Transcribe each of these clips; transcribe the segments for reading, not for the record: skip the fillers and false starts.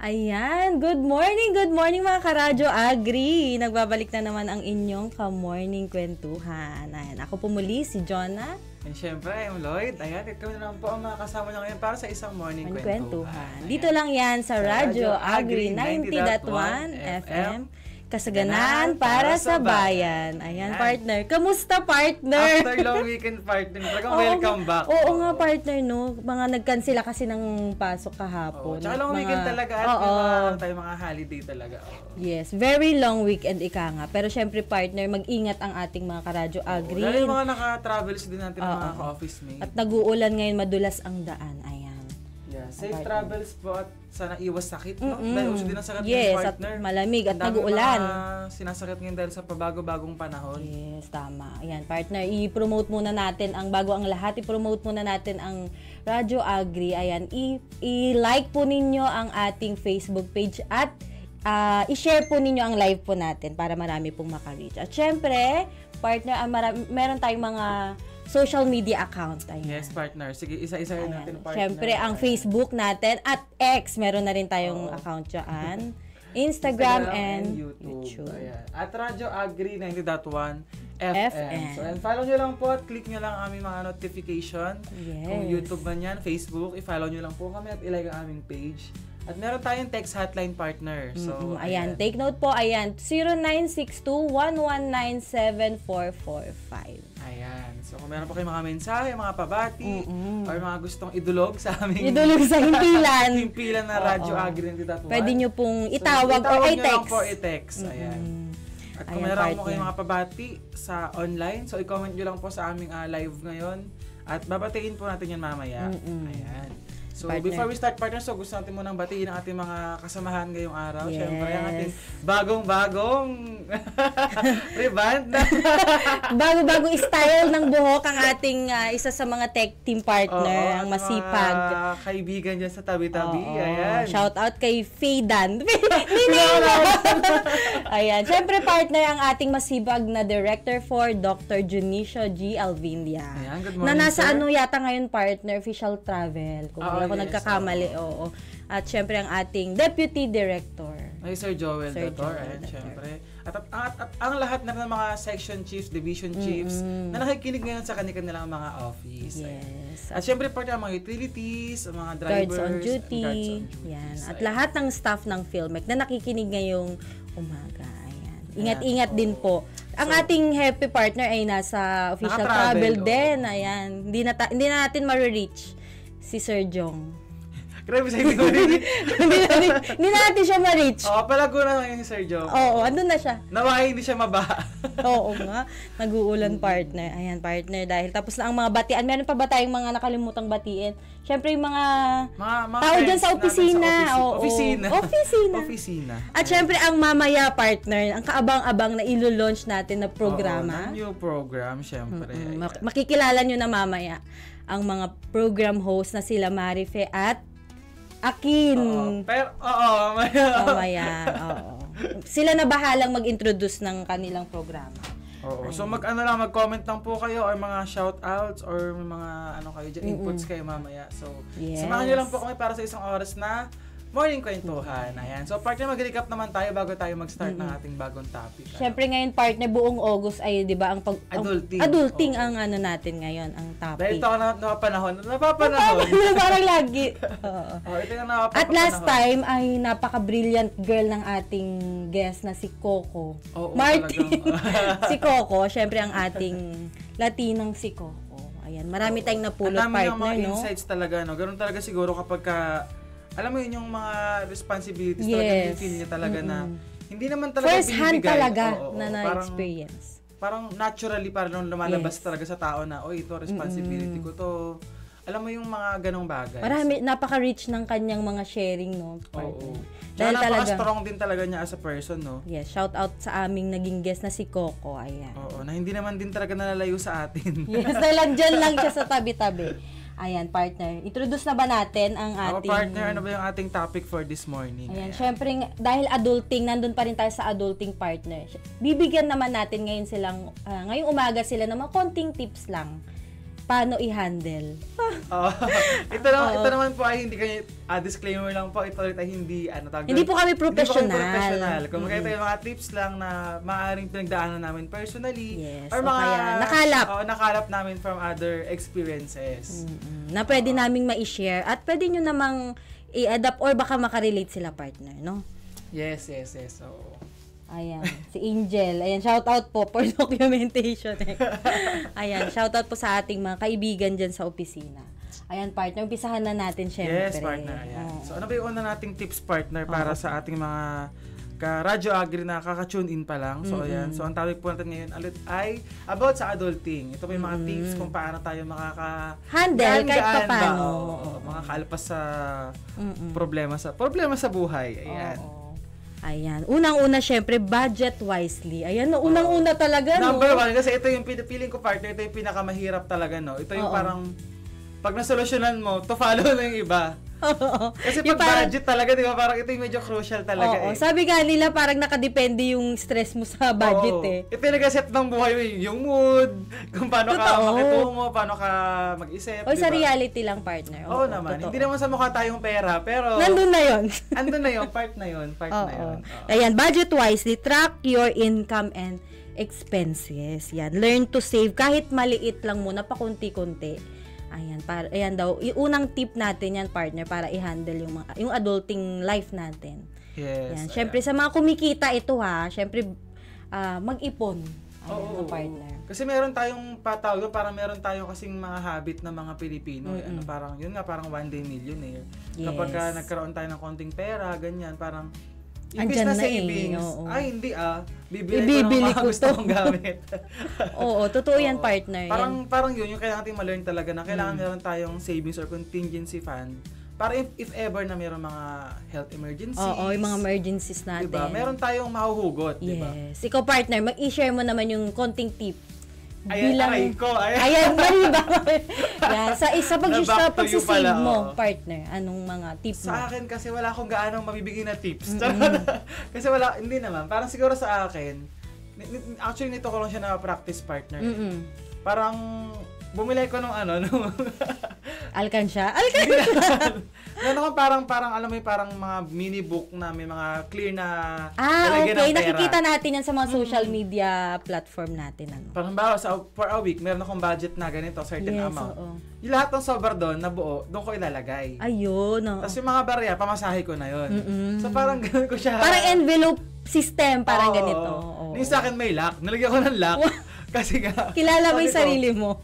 Ayan, good morning mga karadyo Agri. Nagbabalik na naman ang inyong ka-morning kwentuhan. Ayan, ako po muli si Jonah. And syempre, I'm Lloyd. Ayan, ito na naman po ang mga kasama niyo ngayon para sa isang morning kwentuhan. Dito lang yan sa Radyo Agri 90.1 FM. Kasaganaan para sa bayan. Ayan, partner. Kamusta, partner? After long weekend, partner. Talagang welcome back. Oo nga, partner, no? Mga nag-cancela kasi ng pasok kahapon. Tsaka long weekend talaga. At mga holiday talaga. Yes, very long weekend ika nga. Pero syempre, partner, mag-ingat ang ating mga karadyo Agri. Lalo yung mga naka-travels din natin, mga ka-office mate. At nag-uulan ngayon, madulas ang daan. Ayan. Yeah, safe travels po at sana iwas sakit, no? Dahil uso din ang sakit ng partner. At malamig at nag-uulan. Sinasakit ngayon dahil sa pabago-bagong panahon. Yes, tama. Ayan, partner, i-promote muna natin bago ang lahat, i-promote muna natin ang Radyo Agri. Ayan, i-like po ninyo ang ating Facebook page at i-share po ninyo ang live po natin para marami pong makareach. At syempre, partner, meron tayong mga social media account. Ayan. Yes, partner. Sige, isa-isa natin, partner. Siyempre, ang Facebook natin at X, meron na rin tayong account dyan. Instagram and YouTube. Ayan. At Radyo Agri 90.1 FM. So, and follow nyo lang po at click nyo lang ang aming mga notification. Yes. Kung YouTube man yan, Facebook, i-follow nyo lang po kami at ilike ang aming page. At meron tayong text hotline, partner. So, ayan, take note po. Ayan, 0962-119-7445. Ayan. So, kung meron po kayong mga mensahe, mga pabati, or mga gustong idulog sa aming... Idulog sa himpilan. himpilan na Radyo Agri 90.1. Pwede nyo pong itawag o i-text. Nyo lang po i-text. Ayan. At kung meron po kayong mga pabati sa online, so i-comment nyo lang po sa aming live ngayon. At babatiin po natin yan mamaya. Ayan. So, before we start, partner, so gusto natin munang batiin ang ating mga kasamahan ngayong araw. Yes. Siyempre, ang ating bagong-bagong reband. Bagong style ng buhok ang ating isa sa mga tech team partner, ang masipag. Kaibigan dyan sa tabi-tabi. Ayan. Shout out kay Faydan. Ayan. Siyempre, partner, ang ating masipag na director for Dr. Junicio G. Alvindia. Ayan, good morning, na nasa sir. Yata ngayon, partner, official travel. Kung ako nagkakamali, oo. At syempre ang ating Deputy Director. Ay, Sir Joel Dator. Ayan, syempre. At ang lahat na ng mga section chiefs, division chiefs, na nakikinig ngayon sa kanilang mga office. Yes. At syempre, part ng mga utilities, ang mga drivers, guards on duty. Yan. At lahat ng staff ng Philmec na nakikinig ngayong umaga. Ayan. Ingat-ingat din po. Ang ating happy partner ay nasa official travel din. Ayan. Hindi na natin ma-reach si Sir Jong. Grabe sa hindi ko Hindi na natin siya ma-reach. Oo, palago na lang yung Sir Jong. Oo, andun na siya. Nawahi hindi siya mabaha. Oo nga. Nag-uulan, partner. Ayan, partner. Dahil tapos na ang mga batian. Meron pa ba tayong mga nakalimutang batiin? Siyempre, yung mga tao dyan sa opisina. Opisina. At siyempre, ang mamaya, partner, ang kaabang-abang na ilo-launch natin na programa. New program, siyempre. Makikilala nyo na mamaya ang mga program host na sila Marife at Akin. Mamaya. Sila na bahalang mag-introduce ng kanilang programa. Oo. So mag-comment lang po kayo or mga shout-outs or mga kayo dyan, inputs kayo mamaya. So, samahan nyo lang po kami para sa isang oras na morning kwentuhan. Ayan. So, partner, mag-recap naman tayo bago tayo mag-start ng ating bagong topic. Siyempre ngayon, partner, buong August ay, di ba, ang adulting ang natin ngayon, ang topic. Dahil ito ako napapanahon. Parang lagi. Ito yung napapanahon. At last time ay napaka-brilliant girl ng ating guest na si Coco. Marty. Si Coco, siyempre ang ating Latinang si Coco. Ayan, marami tayong napulot, partner, no? Ang mga insights talaga, no? Ganun talaga siguro kapag alam mo yun, yung mga responsibilities talaga, feel niya talaga na hindi naman talaga first hand talaga na na-experience. Parang naturally, parang lumalabas talaga sa tao na, ito, responsibility ko to. Alam mo yung mga ganong bagay. Marami, napaka-rich ng kanyang mga sharing, no? Oo. Dahil napaka-strong din talaga niya as a person, no? Yes, shout out sa aming naging guest na si Coco, ayan. Oo, na hindi naman din talaga nalalayo sa atin. Yes, dyan lang siya sa tabi-tabi. Ayan, partner. Introduce na ba natin ang ating... partner, ano ba yung ating topic for this morning? Ayan, syempre, dahil adulting, nandun pa rin tayo sa adulting, partner. Bibigyan naman natin ngayon ngayong umaga sila ng mga konting tips lang paano i-handle. Ito naman po ay hindi kami, disclaimer lang po, ito ay hindi, hindi po kami professional. Hindi po kami professional. Kung ito yung mga tips lang na maaaring pinagdaanan namin personally, yes, or mga nakalap namin from other experiences. Na pwede naming ma-share at pwede nyo namang i-adapt or baka makarelate sila, partner, no? Yes. So, ayan, si Angel. Ayan, shout out po for documentation. Ayan, shout out po sa ating mga kaibigan dyan sa opisina. Ayan, partner, umpisahan na natin syempre. Yes, partner. Ayan. So, ano ba yung una nating tips, partner, para sa ating mga ka-Radyo Agri na kaka-tune in pa lang? So, ayan. So, ang topic po natin ngayon ulit ay about sa adulting. Ito po yung mga tips kung paano tayo handle kahit paano. Makakalpas sa problema sa buhay. Ayan. Ayan. Unang-una, syempre, budget wisely. Ayan, no, unang-una talaga, no? Number 1, kasi ito yung feeling ko, partner, ito yung pinakamahirap talaga, no? Ito yung parang, pag nasolusyonan mo, to follow na yung iba. Kasi pag budget talaga, di ba, parang ito yung medyo crucial talaga eh. Sabi nga nila, parang nakadepende yung stress mo sa budget eh. Ito yung nag-set ng buhay mo, yung mood, kung paano ka makitungo, paano ka mag-isip, o diba? Sa reality lang, partner. Oo naman. Totoo. Hindi naman sa mukha tayong pera, pero nandun na yun. Andun na yun, part na yun. Ayan, budget wisely, track your income and expenses. Yan, learn to save kahit maliit lang muna, pakunti-kunti. Ayan daw, yung unang tip natin yan, partner, para i-handle yung adulting life natin. Yes. Yan. Syempre, sa mga kumikita ito syempre, mag-ipon. Partner. Kasi meron tayong patawag, parang meron tayong kasing mga habit na mga Pilipino. Parang, yun nga, parang one day millionaire. Yes. Kapag nagkaroon tayo ng konting pera, ganyan, parang, imbis na savings, hindi bibili ko gusto kong gamit. Oo, totoo yan, partner. Parang yun, yung kailangan natin ma-learn talaga na kailangan meron tayong savings or contingency fund para if ever na meron mga health emergencies. Yung mga emergencies natin. Diba? Meron tayong mahuhugot, diba? Yes. Ikaw, partner, mag-i-share mo naman yung konting tip. Ayan, mali ba? Yan, sa pagsisave mo, partner, anong mga tips mo? Sa akin kasi wala akong gaano mabibigay na tips. Kasi hindi naman. Parang siguro sa akin, actually nito ko lang siya na-practice, partner. Parang bumili ko nung Alkansya? Ano parang alam mo yung parang mga mini book na may mga clear na okay. Nakikita natin yan sa mga social media platform natin. Parang for a week, meron akong budget na ganito, certain amount. Yung lahat ng sobra doon, na buo, doon ko ilalagay. Ayun. Tapos yung mga barya, pamasahe ko na yun. So parang ganun ko siya. Parang envelope system, parang ganito. Yung sa akin may lock. Nalagyan ko ng lock. Kasi nga. Kilala mo yung sarili mo.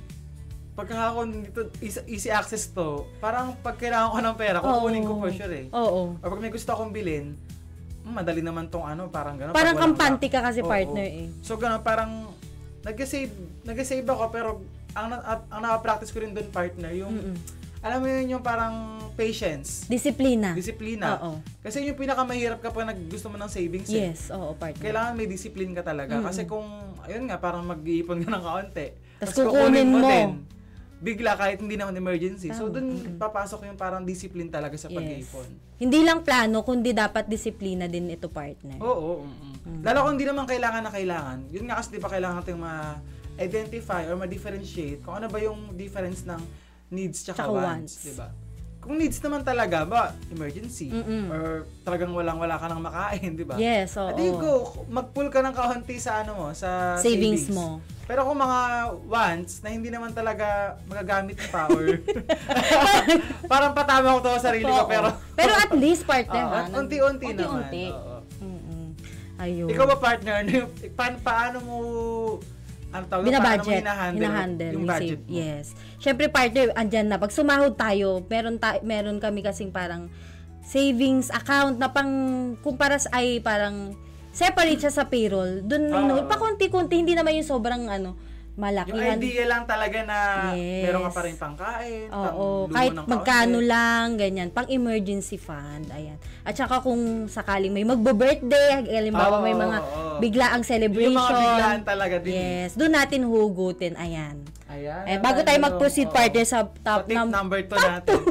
Pagka ako dito, easy access to, parang pag kailangan ko ng pera, kukunin ko for sure eh. Oo. Or pag may gusto akong bilhin, madali naman tong parang gano'n. Parang kampante ka kasi, partner eh. So gano'n, parang nag-save ako, pero ang nakapractice ko rin doon, partner, yung, alam mo yun, yung parang patience. Disiplina. Oo. Kasi yung pinakamahirap kapag gusto mo ng savings eh. Yes, partner. Kailangan may discipline ka talaga. Kasi kung, ayun nga, parang mag-iipon ka ng kaunti. Tapos kukunin mo. Bigla kahit hindi naman emergency. So, dun papasok yung parang discipline talaga sa pag-iipon. Hindi lang plano, kundi dapat disiplina din ito, partner. Oo. Lalo kung hindi naman kailangan na kailangan. Yun nga kasi di ba kailangan natin ma-identify or ma-differentiate kung ano ba yung difference ng needs tsaka wants. Diba? Kung needs naman talaga, emergency, or talagang wala ka nang makain, di ba? Yes, oo. Adi go, mag-pull ka ng kaunti sa sa savings mo. Pero kung mga wants na hindi naman talaga magagamit pa or parang patama ko to sa sarili ko, pero at least, partner, unti-unti naman. Ayun. Ikaw ba, partner, paano mo bina-budget, hinahandle yung budget mo? Yes. Syempre, partner, andyan na. Pag sumahod tayo, meron kami kasing parang savings account na kumpara ay parang separate siya sa payroll. Doon, pakunti-kunti, hindi naman yung sobrang malaki. Yung idea lang talaga na meron ka pa rin pangkain, kahit magkano lang, ganyan. Pang-emergency fund, ayan. At saka kung sakaling may magbo-birthday, halimbawa may mga biglaang celebration. Yung mga biglaan talaga din. Yes, doon natin hugutin, ayan. Ayan. Bago tayo mag-proceed, partner, sa top number 2 natin.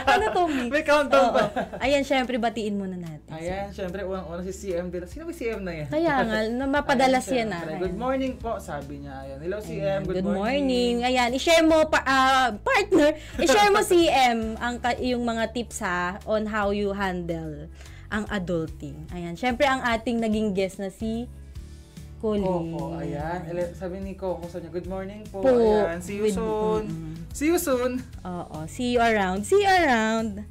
Ano to, Mix? May countdown pa. Ayan, syempre, batiin muna natin. Ayan, syempre, unang-una si CM din. Sino ba CM na yan? Kaya nga, mapadalas yan. Good morning po, sabi niya. Ayan. Hello, CM. Good morning. Ayan, i-share mo, partner, i-share mo, CM, yung mga tips on how you handle ang adulting. Ayan, syempre, ang ating naging guest na si Coco, ayan. Sabi ni Coco sa niya, good morning po. Ayan, see you soon. See you soon. Oo, see you around. See you around.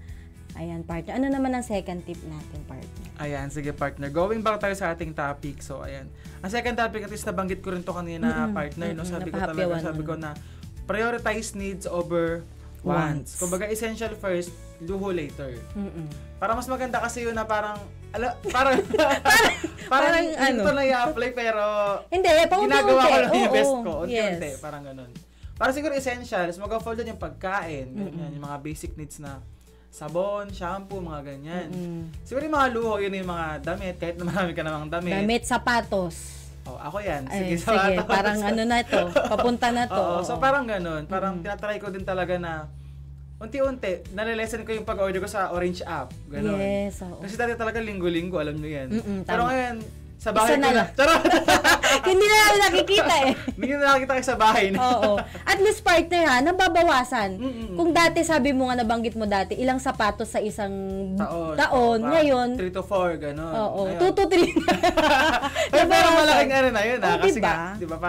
Ayan, partner. Ano naman ang second tip natin, partner? Ayan, sige, partner. Going back tayo sa ating topic. So, ayan. Ang second topic, at least nabanggit ko rin to kanina, partner. No? Sabi ko na prioritize needs over wants. Kumbaga, essential first, luho later. Para mas maganda kasi yun na parang ano to na i-apply pero hindi, ginagawa ko lang yung best ko. Unti-unti, parang ganun. Para siguro essentials, mag-fall doon yung pagkain, ganyan, yung mga basic needs na sabon, shampoo, mga ganyan. Siguro yung mga luho, yun yung mga damit, kahit na marami ka namang damit. Damit, sapatos. Ako yan. Sige, parang ano na ito, papunta na to. So parang ganun, parang tinatry ko din talaga na unti-unti, nalilesen ko yung pag-order ko sa Orange app. Ganon. Yes, Kasi dati talaga linggo-linggo, alam nyo yan. Pero ngayon, sa Isa bahay ko na. Hindi na namin nakikita Hindi na nakikita kayo sa bahay na. Oo. At least, partner, nababawasan. Kung dati, sabi mo nga, nabanggit mo dati, ilang sapatos sa isang taon. Ngayon, 3 to 4, ganon. Oo. 2 to 3. Pero parang malaking ano na yun, kasi diba? nga, di ba,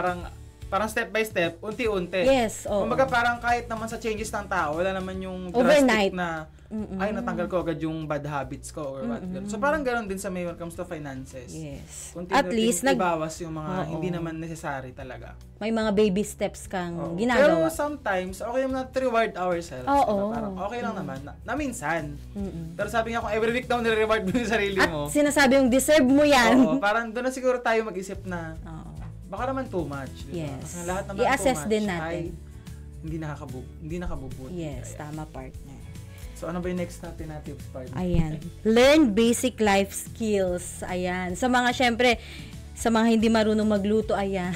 parang step by step, unti-unti. Yes, oo. Kumbaga parang kahit naman sa changes ng tao, wala naman yung overnight drastic na, ay, natanggal ko agad yung bad habits ko or what. So parang ganoon din sa when it comes to finances. Yes. At least, ibawas yung mga hindi naman necessary talaga. May mga baby steps kang ginagawa. Pero sometimes, okay naman to reward ourselves. Oo. Parang okay lang naman, na minsan. Pero sabi nga kung every week daw nire-reward mo yung sarili mo. At sinasabi yung deserve mo yan. Oo, parang doon na siguro tayo mag-isip na, baka naman too much. Diba? Yes. Kasi lahat naman I-assess too much din natin. ay hindi nakabubuti. Yes, tama, partner. So, ano ba yung next natin na tips, partner? Ayan. Learn basic life skills. Ayan. Sa mga, syempre, sa mga hindi marunong magluto, ayan.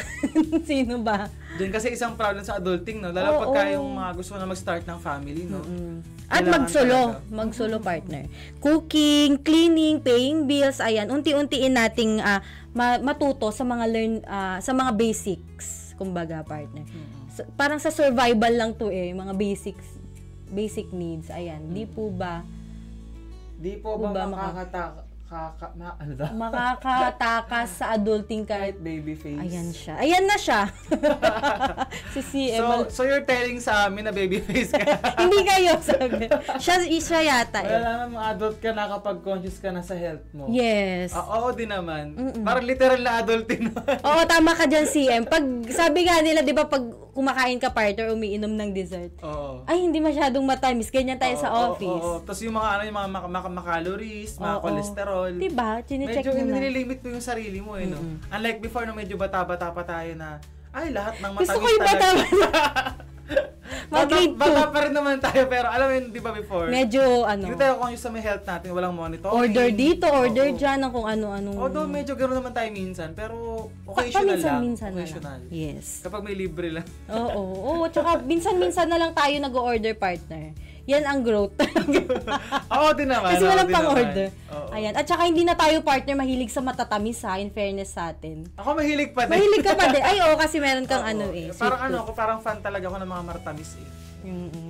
Sino ba? Diyan kasi isang problem sa adulting, no? Lalo pagka yung mga gusto na mag-start ng family, no? At mag-solo partner. Cooking, cleaning, paying bills, ayan. Unti-untiin nating matuto sa mga sa mga basics, kumbaga, partner. Parang sa survival lang to mga basic needs. Ayan. Di po ba makakatakas sa adulting kahit baby face? Ayan siya. Ayan na siya. Si CM. So you're telling sa amin na baby face ka? Hindi kayo, sabi. Siya yata. Wala naman adult ka na kapag conscious ka na sa health mo. Yes. Oo din naman. Parang literal na adulting naman. Oo, tama ka dyan, CM. Pag sabi nga nila, di ba, pag kumakain ka partner, umiinom ng dessert. Ay, hindi masyadong matamis. Ganyan tayo sa office. Tapos yung mga mga calories, mga cholesterol. Diba? Chine-check mo na. Medyo nililimit mo yung sarili mo, no? Unlike before na medyo bata-bata pa tayo na, ay, lahat ng matamis talaga. Gusto ko yung bata pa rin naman tayo, pero alam mo yun, di ba before? Medyo, hindi tayo conscious sa may health natin, walang monitoring. Order dito, order dyan, kung ano-anong. Although medyo gano'n naman tayo minsan, pero occasional lang. Occasional. Yes. Kapag may libre lang. Oo, tsaka minsan-minsan na lang tayo nag-order, partner. Yan ang growth. Oo din naman. Kasi walang pang-order. Ayan. At saka hindi na tayo, partner, mahilig sa matatamis, in fairness sa atin. Ako mahilig pa din. Mahilig ka pa din. Ay, kasi meron kang parang fan talaga ako ng mga martamis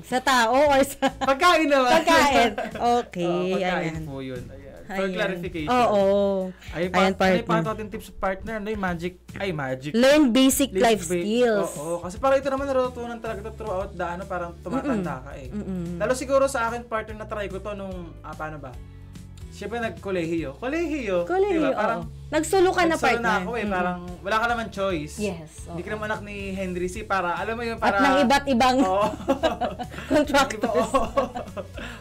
Sa tao or sa... Pagkain naman. Pagkain. Okay. Pagkain po yun. For clarification. Ayan, partner. Ano yung ating tips, partner? Ano yung magic? Learn basic life skills. Kasi parang ito naman natutunan talaga ito throughout the parang tumatanda ka Lalo siguro sa akin, partner, na try ko to nung, paano ba? Siyempre nag-kolehiyo. Diba? Parang, Nagsulo ka na, partner. Nagsulo na ako parang wala ka naman choice. Yes. Hindi ka naman anak ni Henry C. Para, alam mo yun, para... At ng iba't ibang contractors.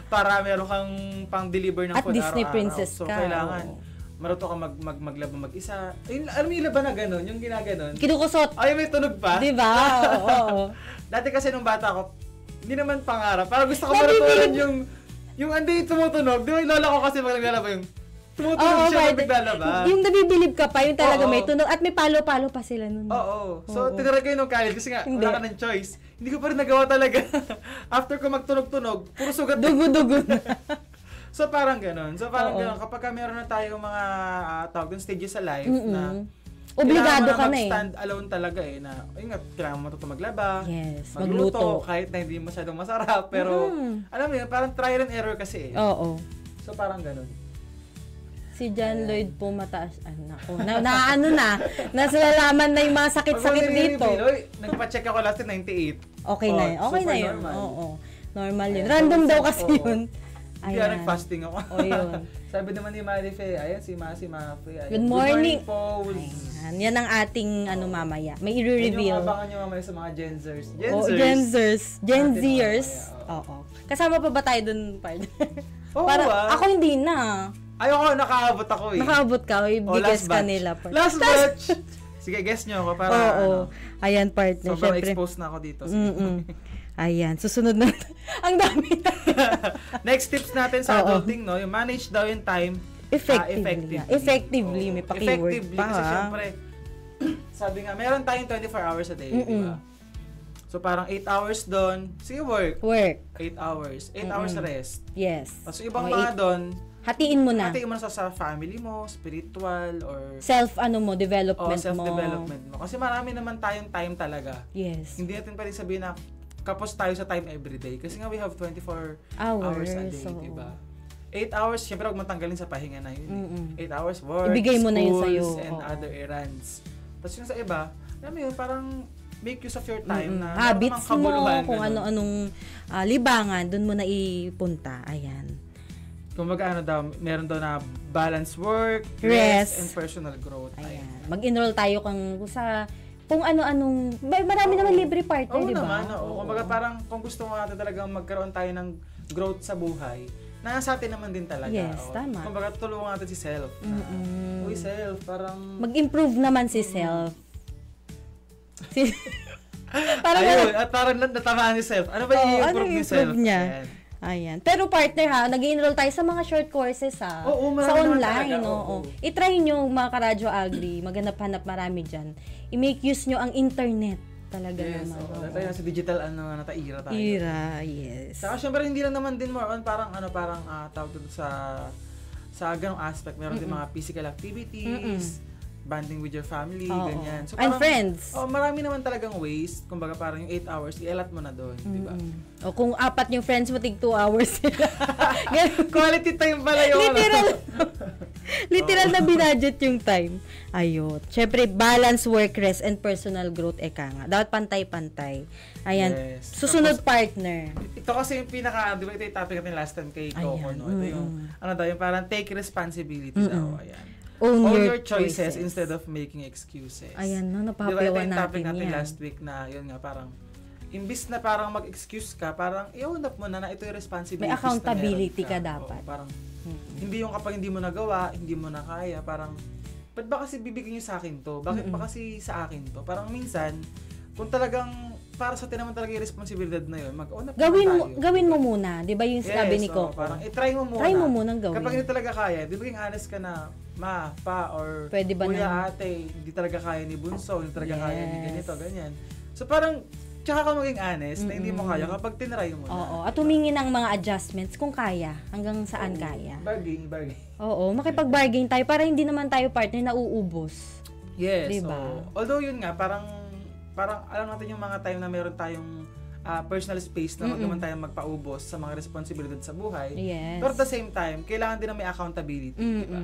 Para meron kang pang-deliver ng food araw-araw. At Disney princess ka. So, kailangan maruto ka maglaba mag-isa. Alam mo yung laban na gano'n, yung ginaganon. Kinukusot. Ay, may tunog pa. Diba? Oo. Dati kasi nung bata ko, hindi naman pangarap. Parang gusto ko marutunan yung andi tumutunog. Di ba yung lola ko kasi pag naglalaba yung Tumutunog siya na biglalabas. Yung nabibilib ka pa, yung talaga may tunog. At may palo-palo pa sila nun. Oo. So, tinira ko yun nung college kasi nga, wala ka ng choice. Hindi ko pa rin nagawa talaga. After ko magtunog-tunog, puro sugat. Dugo-dugo na. So, parang ganun. Kapag meron na tayong mga tawag ng stages sa life na obligado ka na mag-stand alone talaga na, ayun nga, kailangan mo matuto maglaba, magluto, kahit na hindi masyadong masarap, pero, alam mo yun, parang trial and error kasi Oo. So, parang ganun. Si John Lloyd po mataas, nasalalaman na yung mga sakit-sakit dito. Nagpa-check ako last 98. Okay na yun. Okay na yun. Oo. Normal yun. Random daw kasi yun. Hindi nag-fasting ako. Yun. Sabi naman ni Marife, ayan, si Mafe. Good morning po. Yan ang ating mamaya. May i-reveal. Yung abangan nyo mamaya sa mga Gen Zers. Gen Zers. Oo. Kasama pa ba tayo dun, partner? Oo. Ako hindi na. Ayoko, nakaabot ako Nakaabot ka. I-guess ka nila. Last batch! Sige, guess nyo ako para Ayan, partner. Sobrang exposed na ako dito. Ayan, susunod na. Ang dami. Next tips natin sa adulting, no? Yung manage daw yung time effectively. May paki-word pa. Kasi syempre, sabi nga, meron tayong 24 hours a day, di ba? So parang 8 hours doon, sige work. 8 hours. 8 hours rest. Yes. So ibang mga doon, hatiin mo na sa family mo, spiritual, or development mo. Self-development mo. Kasi marami naman tayong time talaga. Yes. Hindi natin pwede sabihin na kapos tayo sa time everyday. Kasi nga we have 24 hours a day, diba? 8 hours, syempre huwag matanggalin sa pahinga na yun. 8 hours work, ibigay mo na yun sa'yo. And other errands. Tapos yung sa iba, alam mo yun, parang make use of your time na habits mo, kung ano-anong libangan, dun mo na ipunta. Ayan. Kumbaga meron daw na balance work, rest, and personal growth. Ayan. Mag-enroll tayo kung ano-anong, marami naman libre partner, di ba? Oo naman, Kumbaga parang kung gusto mo natin talagang magkaroon tayo ng growth sa buhay, nasa atin naman din talaga. Yes, tama. Kumbaga tulungan natin si self. Uy, self, parang mag-improve naman si self. Parang natamaan ni self. Ano ba i-improve ni self? Niya? Ayan. Pero partner nag-enroll tayo sa mga short courses sa online. I-try nyo mga ka-Radyo Agri, maghanap-hanap marami dyan. I-make use nyo ang internet talaga naman. Tayo sa digital nataira tayo. Yes. Saka syempre hindi lang naman din more on parang tawag doon sa ganong aspect. Meron din mga physical activities, bonding with your family, ganyan. So, and friends. Marami naman talagang ways. Kumbaga parang yung 8 hours, i-allot mo na doon, di ba? O kung 4 yung friends mo, 2 hours sila. Quality time pala yung Literal na binudget yung time. Ayun. Syempre, balance, work, rest, and personal growth, nga. Dapat pantay-pantay. Ayan. Yes. Susunod. Tapos, partner. Ito kasi yung di ba ito yung topic natin last time kay Coco, no? Ito yung, yung parang take responsibility daw. Ayan. Own your choices instead of making excuses. Ayan, napapayawan natin yan. Diba ito yung topic natin last week na, yun nga, parang, imbis na parang mag-excuse ka, parang i-own up mo na ito yung responsibilities. May accountability ka dapat. Parang, hindi yung kapag hindi mo nagawa, hindi mo na kaya, parang, ba't ba kasi bibigyan niyo sa akin to? Bakit ba kasi sa akin to? Parang minsan, kung talagang, para sa atin naman talaga yung responsibilidad na yun, mag-own up gawin mo muna. Di ba yung sinabi ni Coco? Parang, try mo muna. Try mo munang gawin. Kapag hindi talaga kaya, di maging honest ka na, ma, pa, or pwede ba kuya, ate, hindi talaga kaya ni Bunso, hindi talaga kaya ni ganito, ganyan. So parang, tsaka ka maging honest na hindi mo kaya kapag tinry mo na. Oo. At humingi ng mga adjustments kung kaya, hanggang saan kaya. Bargain. Oo. Makipag-bargain tayo para hindi naman tayo partner na uubos. Yes. Diba? Although yun nga, parang alam natin yung mga time na meron tayong personal space na wag naman tayong magpaubos sa mga responsibilidad sa buhay. Yes. Pero at the same time, kailangan din na may accountability, diba?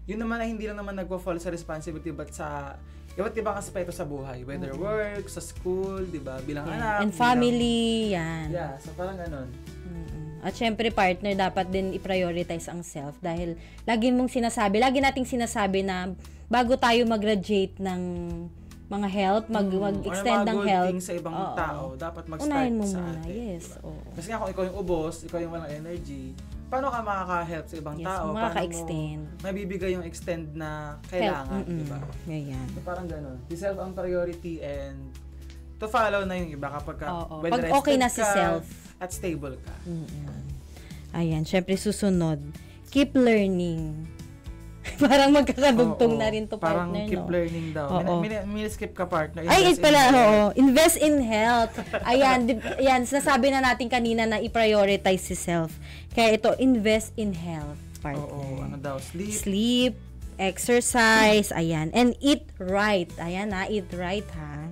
Yun naman ay hindi lang naman nagpo-fall sa responsibility but sa iba't ibang aspeto sa buhay, whether work, sa school, diba? Bilang anak. And family, yan. Yeah, so parang ganun. At syempre partner, dapat din i-prioritize ang self dahil lagi nating sinasabi na bago tayo mag-graduate ng mga help, mag-extend ng help sa ibang tao, dapat mag-start sa atin. Yes. Diba? Kasi nga kung ikaw yung ubos, ikaw yung walang energy, paano ka makaka-help sa ibang tao? Makaka-extend. Paano mo mabibigay yung extend na kailangan, di ba? Ganyan. So parang gano'n. Si self ang priority and to follow na yung iba kapag pag okay na si self at stable ka. Ayan, syempre susunod. Keep learning. Parang magkakadugtong na rin to, parang partner, keep no? learning daw. Skip ka, partner. Ay, invest in health. Ayan, yan, sinasabi na natin kanina na i-prioritize si self. Kaya ito, invest in health, partner. Oo, ano daw? Sleep, exercise, ayan. And eat right. Ayan ha, eat right ha.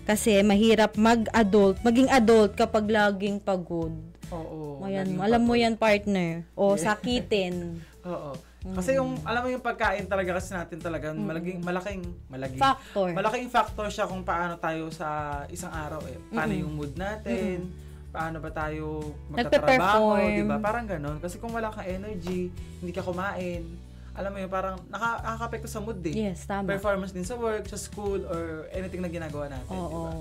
Kasi mahirap maging adult kapag laging pagod. Oo. Ayan, alam mo yan, partner. O, sakitin. Oo. Kasi alam mo yung pagkain talaga kasi natin talaga, malaking factor siya kung paano tayo sa isang araw eh. Paano yung mood natin, paano ba tayo magtatrabaho, di ba? Parang ganon. Kasi kung wala kang energy, hindi ka kumain, alam mo yun, parang nakaka-apekto sa mood eh. Yes, tama. Performance din sa work, sa school, or anything na ginagawa natin, di ba?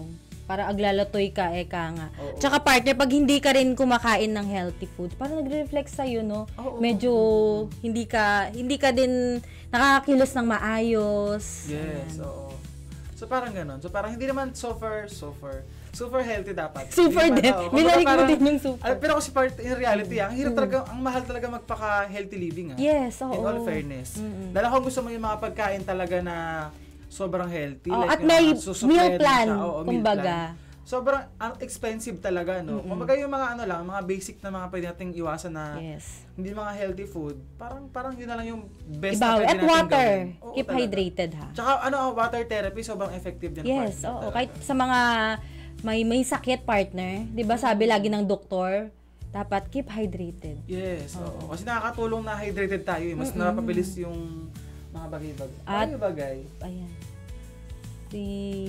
Para aglalatoy ka, eka nga. Oo. Tsaka partner, pag hindi ka rin kumakain ng healthy food, parang nagre-reflect sa'yo, no? Oo. Medyo hindi ka din nakakakilos ng maayos. Yes, oo. So parang ganon. So parang hindi naman super healthy dapat. Super din. Binalik mo din yung super. Pero kasi in reality, ang hirap talaga, ang mahal talaga magpaka-healthy living. Yes, oo. In all fairness. Dahil kung gusto mo yung mga pagkain talaga na sobrang healthy. At may meal plan, kumbaga. Sobrang expensive talaga, no? Kumbaga yung mga mga basic na mga pwede nating iwasan na hindi mga healthy food, parang yun na lang yung best na pwede natin gawin. At water. Keep hydrated, ha? Tsaka water therapy, sobrang effective din. Yes, oo. Kahit sa mga may sakit, partner, di ba sabi lagi ng doktor, dapat keep hydrated. Yes, oo. Kasi nakakatulong na hydrated tayo. Mas napabilis yung mga bagay-bagay. Ayan.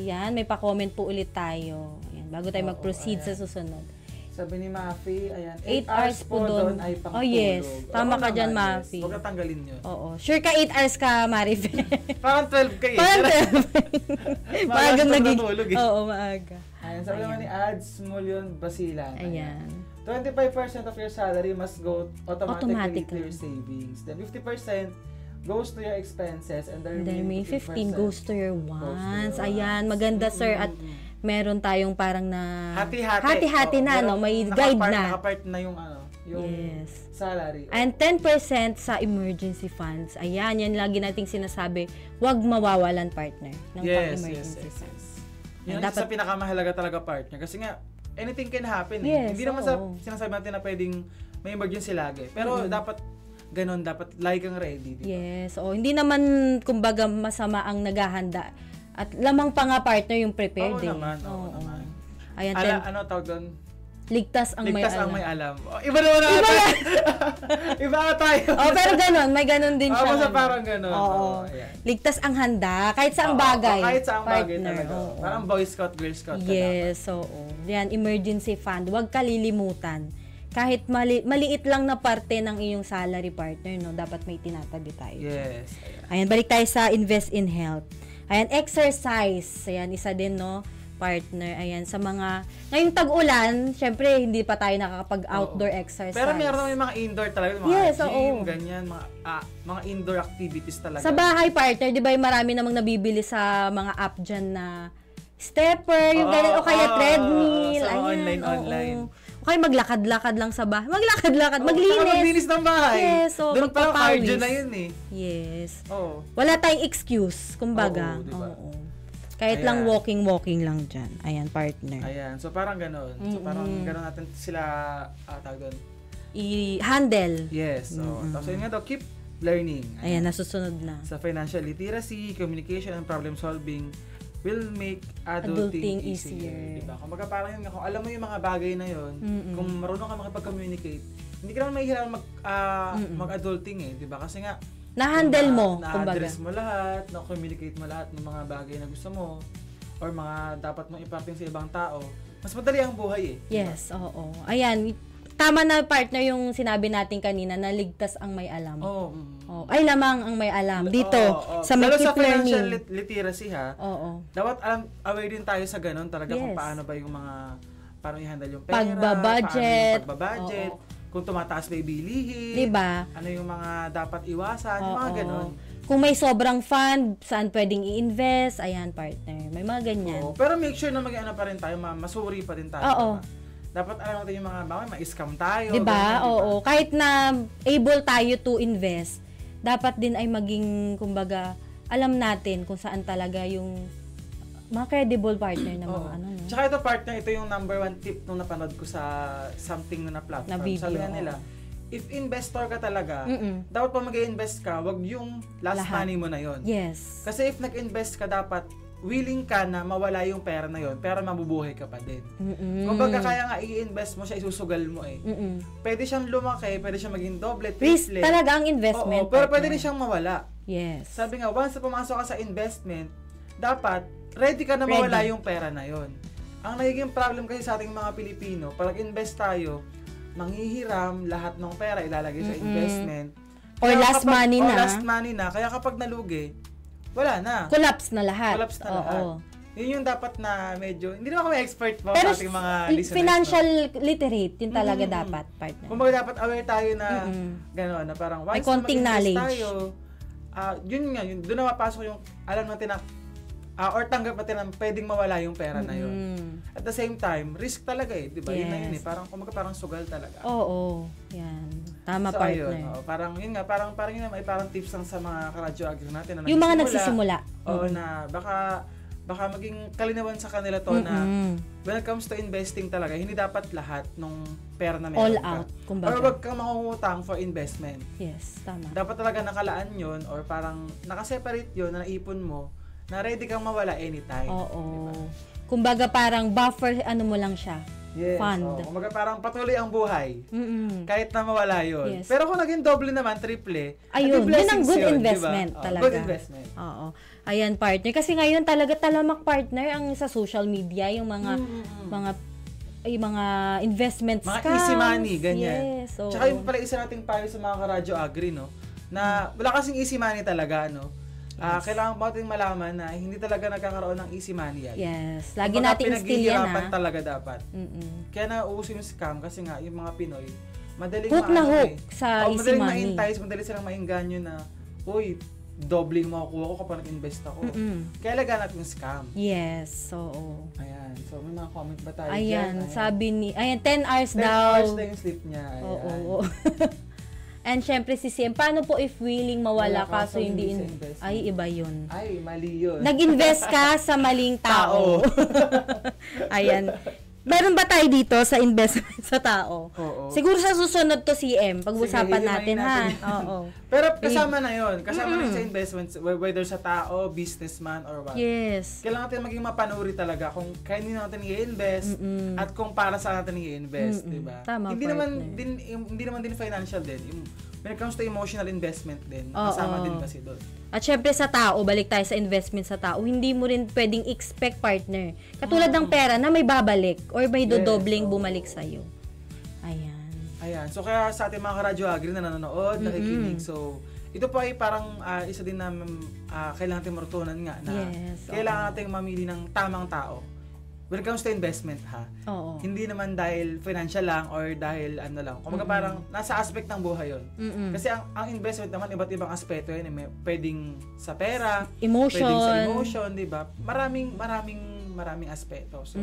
Yan, may pa-comment po ulit tayo. Ayan, bago tayo mag-proceed sa susunod. Sabi ni Mafi, ayan, 8 hours po doon ay pangtulog. Oh yes, tama ka dyan, Mafi. Huwag na tanggalin yun. Oo. Sure ka 8 hours ka, Marife? Parang 12 kayo. Parang 12. Maaga natulog eh. Oo, maaga. Ayan, sabi naman ni Ads Mulyon Basilan. Ayan. 25% of your salary must go automatically to your savings. Then 50% goes to your expenses and the remaining 15 goes to your wants. Ayan, maganda sir at meron tayong parang na hati-hati na, no? May guide na. Nakapart na yung yung salary. And 10% sa emergency funds. Ayan, yan lagi nating sinasabi, huwag mawawalan, partner, ng pang-emergency funds. Yan dapat sa pinakamahalaga talaga, partner. Kasi nga, anything can happen. Hindi naman sinasabi natin na pwedeng may emergency lagi. Pero dapat ganon, dapat lagi kang ready. Diba? Yes. Hindi naman, kumbaga, masama ang naghahanda. At lamang pa nga, partner, yung prepared. Oo naman. Ayan, ano tawag doon? Ligtas ang may alam. Iba naman natin. Iba tayo. Pero ganon. May ganon din siya. Basta parang ganon. Ligtas ang handa. Kahit saang bagay. Kahit saang bagay talaga. Parang Boy Scout, Girl Scout. Yes, oo. Yan, emergency fund. Huwag kalilimutan. Kahit maliit lang na parte ng iyong salary, partner, no, dapat may tinatabi tayo. Yes. Ayan, balik tayo sa invest in health. Ayan, exercise. Ayan, isa din, no, partner. Ayan, sa mga, ngayong tag-ulan, syempre, hindi pa tayo nakakapag-outdoor exercise. Pero meron naman yung mga indoor talaga, mga gym, ganyan, mga indoor activities talaga. Sa bahay, partner, di ba, marami namang nabibili sa mga app dyan na stepper, yung ganyan, o kaya treadmill. So, ayan, online. Okay, maglakad-lakad lang sa bahay. Maglinis. Maglinis ng bahay. Yes, so doon pa cardio na yun eh. Yes. Oo. Wala tayong excuse, kumbaga. Diba? Kahit lang walking lang dyan. Ayan, partner. Ayan, so parang gano'n. So parang gano'n natin sila, tawag doon? I-handle. Yes. So, tapos yun nga daw, keep learning. Ayan, nasusunod na. Sa financial literacy, communication, and problem solving, will make adulting easier. Diba? Kung parang yun nga, kung alam mo yung mga bagay na yun, kung marunong ka makipag-communicate, hindi ka naman mahihirap mag-adulting eh. Diba? Kasi nga, na-handle mo, na-address mo lahat, na-communicate mo lahat ng mga bagay na gusto mo, or mga dapat mong iparating sa ibang tao, mas madali ang buhay eh. Yes, oo. Ayan, tama na, partner, yung sinabi natin kanina na ligtas ang may alam. Ay lamang ang may alam. Dito, sa may keep learning. Lalo sa financial literacy dapat aware din tayo sa ganun talaga kung paano ba yung mga, paano i-handle yung pera, pagbabudget, kung tumataas ba yung bilihin, diba? Ano yung mga dapat iwasan, yung mga ganun. Kung may sobrang fund, saan pwedeng i-invest, ayan, partner. May mga ganyan. Pero make sure na mag-ano pa rin tayo, masuri pa din tayo. Dapat alam natin yung mga ma-scam tayo. Diba? Oo. Kahit na able tayo to invest, dapat din ay maging, kumbaga, alam natin kung saan talaga yung mga credible partner na mga ano. No? Tsaka ito partner, ito yung number 1 tip nung napanood ko sa something na platform. Na video. Sabi nga nila, if investor ka talaga, dapat pa mag-invest ka, wag yung last money mo na yon. Yes. Kasi if nag-invest ka, dapat willing ka na mawala yung pera na yon, pero mabubuhay ka pa din. Kumbaga kaya nga i-invest mo siya, isusugal mo eh. Pwede siyang lumaki, pwede siyang maging doble, risk triple. talaga ang investment. Oo, pero pwede rin siyang mawala. Yes. Sabi nga, once na pumasok ka sa investment, dapat ready ka na mawala yung pera na yon. Ang nagiging problem kasi sa ating mga Pilipino, pag invest tayo, manghihiram, lahat ng pera ilalagay sa investment. Or last money na. Or last money na. Kaya kapag nalugi, wala na. Collapse na lahat. Collapse na lahat. Yun yung dapat na medyo, hindi naman kami expert po pero sa ating mga listeners. Financial literate, yun talaga dapat, partner. Kumbaga dapat aware tayo na gano'n, na parang once may konting knowledge tayo, yun nga, yun, doon na mapasok yung alam natin na or tanggap natin na pwedeng mawala yung pera na yun. At the same time, risk talaga eh, di ba? Yun na yun eh, parang sugal talaga. Oo, yan. Tama, so, partner. Ayun, parang yun nga, parang yun na, may parang tips lang sa mga karadyo agri natin na yung mga nagsisimula. Oo, na baka maging kalinawan sa kanila to na when it comes to investing talaga, hindi dapat lahat ng pera na meron all out, kumbaga. Or wag kang mangungutang for investment. Yes, tama. Dapat talaga nakalaan yun or parang nakaseparate yun na naipon mo na ready kang mawala anytime. Oo. Diba? Kumbaga parang buffer, ano mo lang siya. Yes. Fund. Kumbaga parang patuloy ang buhay. Kahit na mawala yun. Yes. Pero kung naging doble naman, triple, ayun, yun ang good investment diba? talaga. Good investment. Oo. Ayan, partner. Kasi ngayon talaga talamak, partner, ang sa social media, yung mga investment mga scams. Easy money, ganyan. Yes. Oo. Tsaka yung pala isa nating payo sa mga karadyo agri, no? Na wala kasing easy money talaga, no? Yes. Kailangan mo natin malaman na hindi talaga nagkakaroon ng easy money yan. Yes. Lagi nating instill yan, ha? talaga dapat. Kaya nauuso yung scam kasi nga yung mga Pinoy, madaling hook na hook sa easy money. Madaling ma-entice, madaling silang maingganyo na, uy, doubling makukuha ko kapag nag-invest ako. Kaya laganap yung scam. Yes. Oo. Ayan. So, may mga comment ba tayo dyan? Ayan. Sabi ni, 10 hours 10 daw. 10 hours na yung sleep niya. Ayan. Oo. And syempre si CM, paano po if willing mawala kaso hindi ay iba yun. Ay, mali yun. Nag-invest ka sa maling tao. Ayan. Meron ba tayo dito sa investment sa tao? Oo. Siguro sa susunod to CM, pag-usapan natin ha. Oo. Pero kasama na yun. Kasama na sa investments, whether sa tao, businessman, or what. Yes. Kailangan natin maging mapanuri talaga kung kanino natin i-invest at kung para saan natin i-invest, di ba? Tama, hindi naman din financial din. When it comes to emotional investment din, kasama din kasi doon. At syempre sa tao, balik tayo sa investment sa tao, hindi mo rin pwedeng expect, partner. Katulad ng pera na may babalik or may dodobling bumalik sa'yo. Ayan. So kaya sa ating mga karadyo agri na nanonood, nakikinig, so ito po ay parang isa din na kailangan natin marutunan nga na kailangan natin mamili ng tamang tao. When it comes to investment, ha? Oo. Hindi naman dahil financial lang or dahil ano lang. Kumbaga parang nasa aspect ng buhay yun. Kasi ang investment naman, iba't ibang aspeto yun. Pwedeng sa pera, pwedeng sa emotion, di ba? Maraming aspeto. So,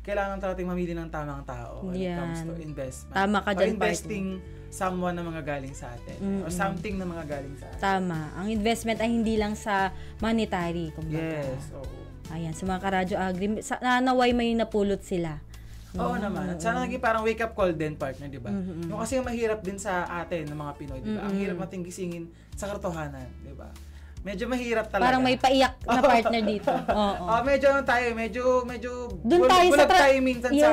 kailangan natin mamili ng tamang tao when it comes to investment. Tama ka dyan, investing someone na mga galing sa atin. Or something na mga galing sa atin. Tama. Ang investment ay hindi lang sa monetary. Kumbaga. Yes, oo. Ayan, sa mga karadyo agri, naway may napulot sila. Oo naman. At sana naging parang wake up call din, partner, di ba? Yung kasi mahirap din sa atin, ng mga Pinoy, di ba? Ang hirap nating gisingin sa katotohanan, di ba? Medyo mahirap talaga. Parang may paiyak na partner dito. Oo. Medyo doon tayo bulag tayo minsan sa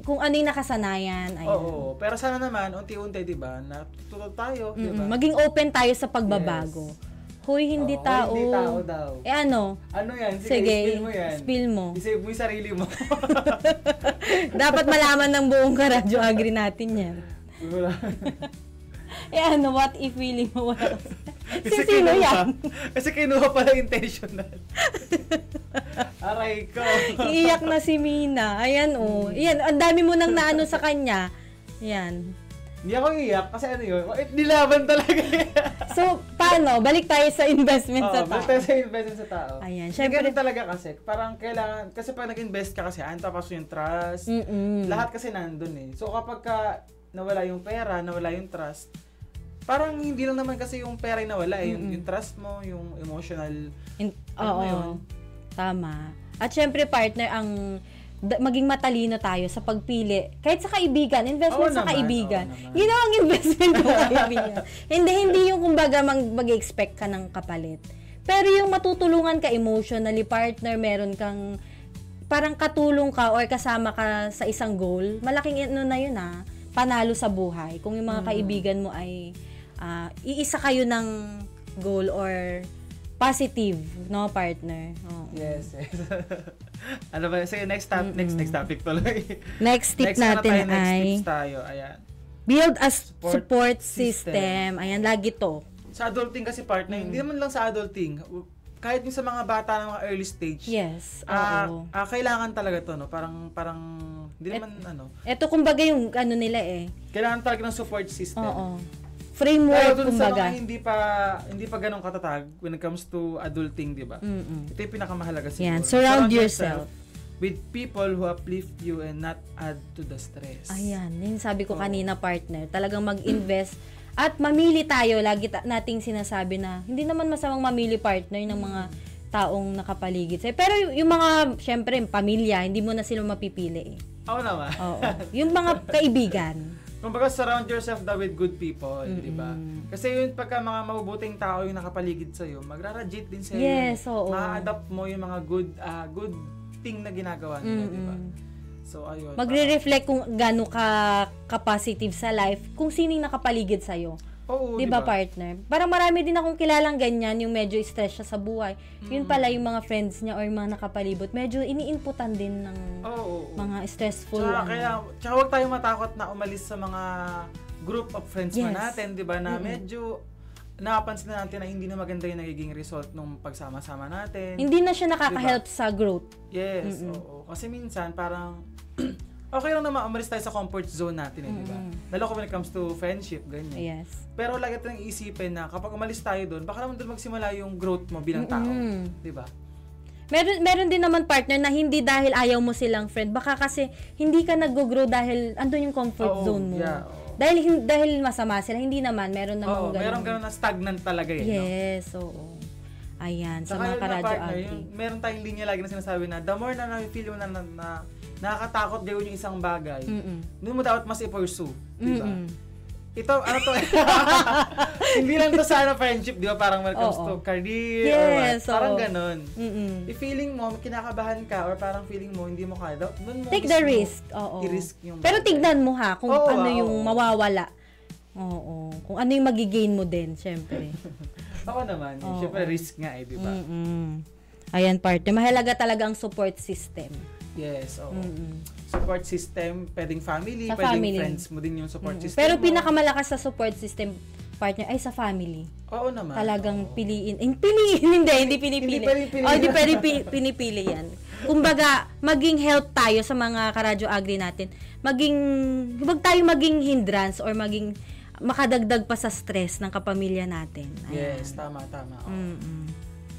kung ano yung nakasanayan. Ayan. Oo. Pero sana naman, unti-unti, di ba? Natututo tayo, di ba? Maging open tayo sa pagbabago. Yes. Hoy, hindi tao. Hindi tao daw. Ano? Ano yan? Sige, spill mo yan. Spill mo. I-save mo yung sarili mo. Dapat malaman ng buong karadyo agri natin yan. Wala. Ano, what if feeling mo wala? Sino yan? Kasi kinuha pala intentional. Aray ko. Iiyak na si Mina. Ayan, oh. Ayan, ang dami mo nang naano sa kanya. Ayan. Hindi ako iiyak kasi ano yun, nilaban talaga. So, paano? Balik tayo sa investment sa tao. Balik tayo sa investment sa tao. Ayan. Syempre talaga kasi, parang kailangan, kasi pag nag-invest ka kasi, tapos yung trust, lahat kasi nandun eh. So, kapag nawala yung pera, nawala yung trust, parang hindi lang naman kasi yung pera yung nawala, yung trust mo, yung emotional, oo, yun? Tama. At syempre, partner, maging matalino tayo sa pagpili. Kahit sa kaibigan, investment sa kaibigan. Yun ang investment ng kaibigan. Hindi yung kumbaga mag-expect ka ng kapalit. Pero yung matutulungan ka emotionally, partner, meron kang parang katulong ka or kasama ka sa isang goal, malaking na yun panalo sa buhay. Kung yung mga kaibigan mo ay iisa kayo ng goal or positive, no, partner? Oh. Yes. Ano ba? Sige, next topic tuloy. Next tip natin ay tips tayo. Ayan. Build a support system. Ayan, lagi to. Sa adulting kasi, partner, hindi naman lang sa adulting, kahit yung sa mga bata ng mga early stage. Yes. Kailangan talaga to, no? Parang hindi naman Ito kumbaga yung nila kailangan talaga ng support system. Oo. Framework kumbaga. Sa mga hindi pa ganun katatag when it comes to adulting, 'di ba? Ito yung pinakamahalaga siguro. Yan, surround yourself with people who uplift you and not add to the stress. Ayan, yun sabi ko kanina, partner. Talagang mag-invest at mamili tayo. Lagi nating sinasabi na hindi naman masamang mamili, partner, ng mga taong nakapaligid sa'yo. Pero yung mga, syempre, pamilya, hindi mo na sila mapipili Oo naman. Oo. Yung mga kaibigan. Kumbaga, surround yourself with good people, di ba? Kasi yun, pagka mga mabubuting tao yung nakapaligid sa'yo, magra-radiate din sa'yo. Yes, oo. Ma-adapt mo yung mga good thing na ginagawa nila, di ba? So, ayun. Magre-reflect kung gaano ka positive sa life, kung sino yung nakapaligid sa'yo. Oo, diba, partner? Parang marami din akong kilalang ganyan, yung medyo stress siya sa buhay. Yun pala yung mga friends niya or mga nakapalibot, medyo ini-inputan din ng mga stressful. Tsaka huwag tayong matakot na umalis sa mga group of friends natin, diba? Na medyo napansin na natin na hindi na maganda yung nagiging result nung pagsama-sama natin. Hindi na siya nakaka-help sa growth. Yes, oo. Kasi minsan parang okay lang naman umalis tayo sa comfort zone natin, di ba? Lalo when it comes to friendship, ganyan. Yes. Pero lagi tayong iisipin na kapag umalis tayo doon, baka naman doon magsimula yung growth mo bilang tao, di ba? Meron din naman, partner, na hindi dahil ayaw mo silang friend, baka kasi hindi ka nag-grow dahil andun yung comfort zone mo. Yeah, dahil masama sila, hindi naman. Meron namang ganun. Meron ganun na stagnant talaga Yes, oo. Ayan, sa mga karadyo ate. Meron tayong linya lagi na sinasabi na the more na na-feel mo na nakakatakot gawin yung isang bagay, doon mo dapat mas i-pursue. Diba? Ito, hindi lang to sa friendship, di ba? Parang when it comes to career or what. Parang ganun. If feeling mo, kinakabahan ka or parang feeling mo, hindi mo kaya, doon mo take the risk. I-risk yung pero tignan mo kung ano yung mawawala. Oo. Kung ano yung magigain mo din, syempre. Ako naman. Syempre, risk nga di ba? Ayan, partner. Mahalaga talaga ang support system. Yes, oo. Support system, pwedeng family, pwedeng friends mo din yung support system. Pero pinakamalakas sa support system, partner, ay sa family. Oo naman. Talagang piliin. Hindi pinipili. Hindi pwedeng pinipili yan. Kumbaga, maging help tayo sa mga karadyo agri natin. Huwag tayo maging hindrance or maging makadagdag pa sa stress ng kapamilya natin. Ayan. Yes, tama.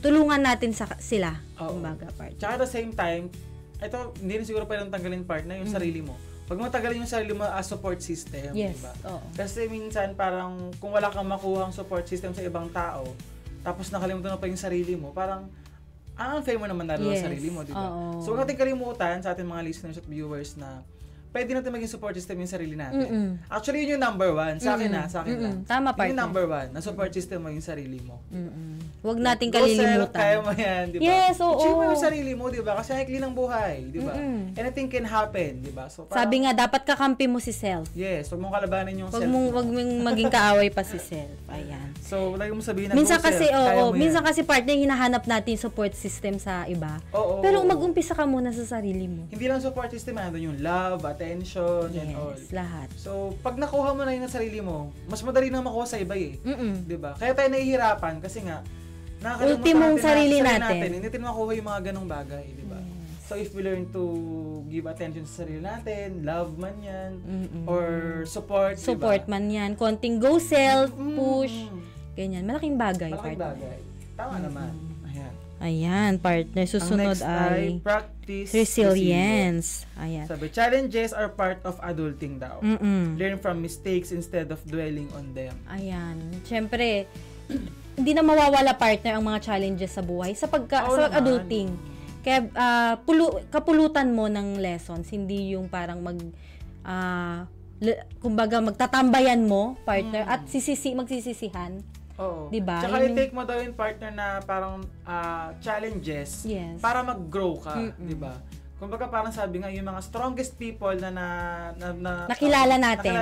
Tulungan natin sila. Kumbaga, partner. Tsaka at the same time, ito, hindi rin siguro pwedeng tanggalin, partner, yung sarili mo. Pag mo tanggalin yung sarili mo as support system, yes, diba? Oo. Kasi minsan parang kung wala kang makuhang support system sa ibang tao, tapos nakalimutan mo pa yung sarili mo, parang unfair mo naman na sa sarili mo, diba? So, huwag natin kalimutan sa ating mga listeners at viewers na pwede natin maging support system yung sarili natin. Actually, yun yung number one. Sa akin na. Tama, partner. Yun yung number one. Na support system mo yung sarili mo. Huwag nating kalilimutan. Kaya mo yan, di ba? Yes, oo. Achieve mo yung sarili mo, di ba? Kasi ikli ng buhay, di ba? Anything can happen, di ba? So, sabi nga, dapat kakampi mo si self. Yes, huwag mong kalabanin yung self. Huwag mong maging kaaway pa si self. Ayan. So, lagi mo sabihin na minsan kasi, minsan kasi, partner, hinahanap natin support system sa iba. Pero mag-umpisa ka muna sa sarili mo. Hindi lang support system, yung love, attention, and all. Yes, lahat. So, pag nakuha mo na yun sa sarili mo, mas madali na makuha sa iba di ba? Kaya tayo nahihirapan kasi nga, ultimong sarili natin. Hindi natin makuha yung mga ganong bagay, di ba? So, if we learn to give attention sa sarili natin, love man yan, or support, support man yan, konting go self, push, ganyan. Malaking bagay. Malaking bagay. Tama naman. Ayan, partner. Susunod ang next ay practice resilience. Ayan. Sabi, challenges are part of adulting daw. Learn from mistakes instead of dwelling on them. Ayan. Siyempre, hindi na mawawala, partner, ang mga challenges sa buhay sa adulting. Kaya kapulutan mo ng lessons, hindi yung parang kumbaga magtatambayan mo, partner, at magsisisihan. Oo. Diba? Tsaka i-take mo daw yung partner na parang challenges para mag-grow ka, di ba? Kumbaga parang sabi nga, yung mga strongest people na nakilala natin.